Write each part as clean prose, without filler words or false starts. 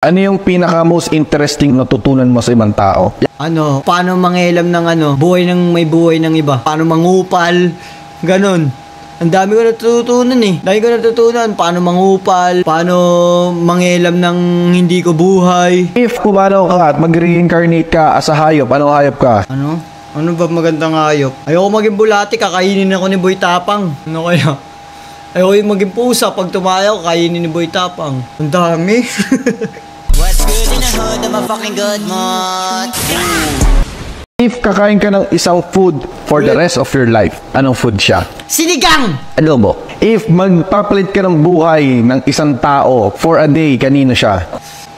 Ano yung pinaka most interesting natutunan mo sa ibang tao? Paano manghilam ng buhay ng may buhay ng iba. Paano mangupal, ganon. Ang dami ko natutunan eh. Dami ko natutunan. Paano mangupal, paano manghilam ng hindi ko buhay. If kumano ka at mag-reincarnate ka as a hayop, anong hayop ka? Ano ba magandang hayop? Ayoko maging bulati, kakainin ako ni Boy Tapang. Ano kaya? Ayoko yung maging pusa, pag tumayo, kakainin ni Boy Tapang. Ang dami. What's good in the hood? I'm a fucking good mood. If kakain ka ng isang food for the rest of your life, anong food siya? Sinigang! Adobo. If magpapalit ka ng buhay ng isang tao for a day, kanino siya?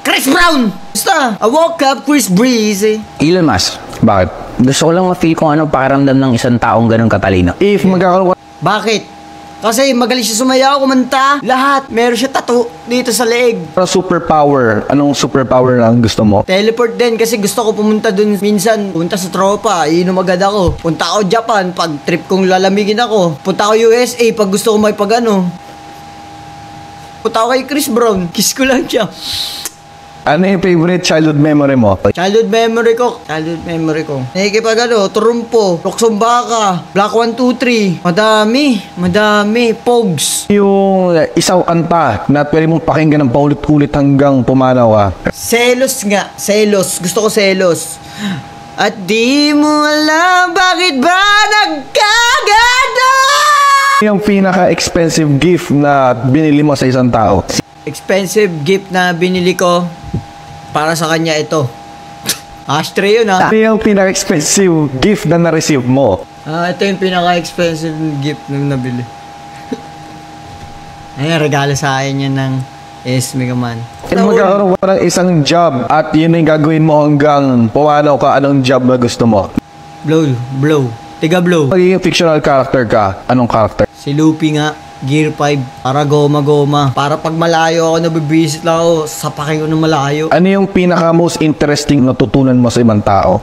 Chris Brown! Basta, I woke up Chris Breezy. Elon Musk. Bakit? Gusto ko lang ma-feel kung ano pakiramdam ng isang taong ganun katalino. If magkakaroon Bakit? Kasi magaling siya sumayaw, kumanta, lahat. Meron siya tattoo dito sa leeg. ka ng superpower, anong superpower ang gusto mo? Teleport din kasi gusto ko pumunta dun minsan. Punta sa tropa, iinom agad ako. Punta ako Japan pag trip kong lalamigin ako. Punta ako USA pag gusto ko may Punta ako kay Chris Brown, kiss ko lang siya. Ano yung favorite childhood memory mo? Childhood memory ko. Nakikipag Trumpo, Luksong Baka, Black 123. Madami. Pogs. Yung isang kanta na pwede mong pakinggan ng paulit-ulit hanggang pumanaw ka. Selos nga. Gusto ko selos. At di mo alam bakit ba nagkagano. Yung pinaka-expensive gift na binili mo sa isang tao? Expensive gift na binili ko para sa kanya ito. Ashtray yun ha. Ano yung pinaka-expensive gift na na-receive mo? Ito yung pinaka-expensive gift na nabili. Ayun, regalo sa akin yan ng Mega Man. Kung magkakaroon ka ng isang job at yun yung gagawin mo hanggang pumanaw ka, anong job na gusto mo? Blow. Tiga blow. Magiging fictional character ka, anong character? Si Luffy nga. Gear 5, para goma. Para pag malayo ako, nabibisit lang ako, sapakin ko ng malayo. Ano yung pinaka most interesting natutunan mo sa ibang tao?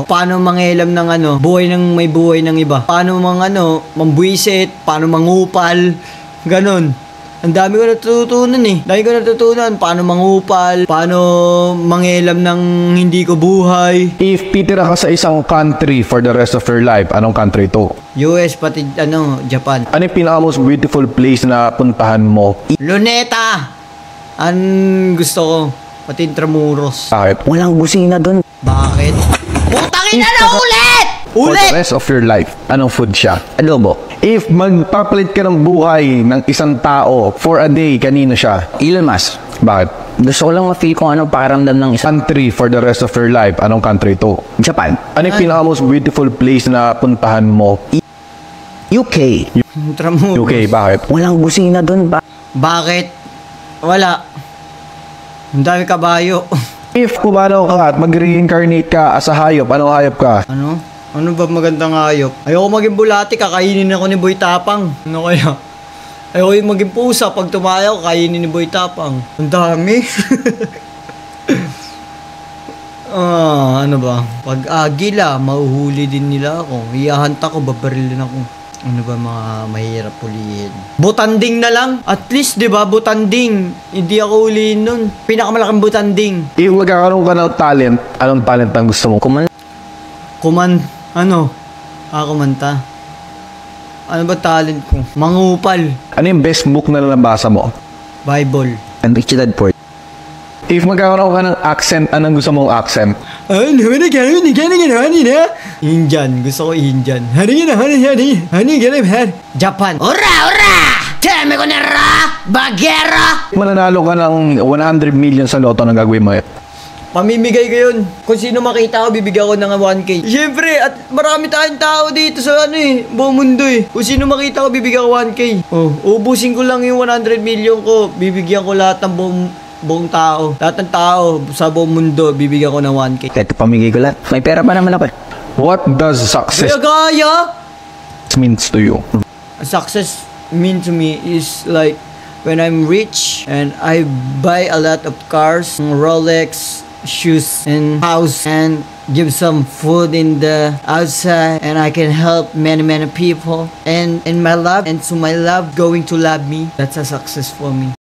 Paano manghilam ng buhay ng may buhay ng iba. Paano mambuisit, paano mangupal, ganon. Ang dami ko natutunan eh. Paano mangupal, paano manghilam ng hindi ko buhay. If titira ka sa isang country for the rest of your life, anong country to? US, pati Japan. Ano yung pinaka most beautiful place na puntahan mo? Luneta! Gusto ko. Pati Intramuros. Bakit? Walang busina doon. Bakit? Putang ina na ulit! For the rest of your life, anong food siya? Adobo. If magpapalit ka ng buhay ng isang tao for a day, kanino siya? Elon Musk. Bakit? Gusto ko lang ma-feel kung ano pakiramdam ng isang Country for the rest of your life, anong country to? Japan. Ano yung pinaka most beautiful place na puntahan mo? UK. Intramuros. UK, bakit? Walang busina doon. Bakit? Wala. Ang dami kabayo. If kumano ka at mag-reincarnate ka as a hayop, anong hayop ka? Ano ba magandang hayop? Ayoko maging bulati, kakainin ako ni Boy Tapang. Ano kaya? Ayoko yung maging pusa, pag tumayo, kakainin ni Boy Tapang. Ang dami. Ano ba? Pag agila, mahuhuli din nila ako. Iahanta ko, babarilin ako. Ano ba mga mahirap hulihin? Butanding na lang. At least, di ba, butanding. Hindi ako hulihin nun. Pinakamalaking butanding. If magkakaroon ka ng talent, anong talent ang gusto mo? Kumanta. Ano ba talent ko? Mangupal. Ano yung best book na nabasa mo? Bible. and Rich Dad Poor. If magkakaroon ka ng accent, anong gusto mong accent? Indian. Gusto ko Indian. Japan. Ora! Teme ko na ra! Bagera! Mananalo ka ng 100 million sa loto na gagawin mo. Pamimigay ko yun. Kung sino makita ko, bibigyan ko ng 1K. Siyempre, at marami tayong tao dito sa buong mundo eh. Kung sino makita ko, bibigyan ko 1K. Ubusin ko lang yung 100 million ko. Bibigyan ko lahat ng buong tao. Lahat ng tao sa buong mundo, bibigyan ko ng 1K. Kahit pamigay ko lahat. May pera pa naman ako. What does success Gaya! means to you? Success mean to me is like when I'm rich and I buy a lot of cars, Rolex, shoes, and house, and give some food in the outside, and I can help many people, and in my love, and to my love going to love me. That's a success for me.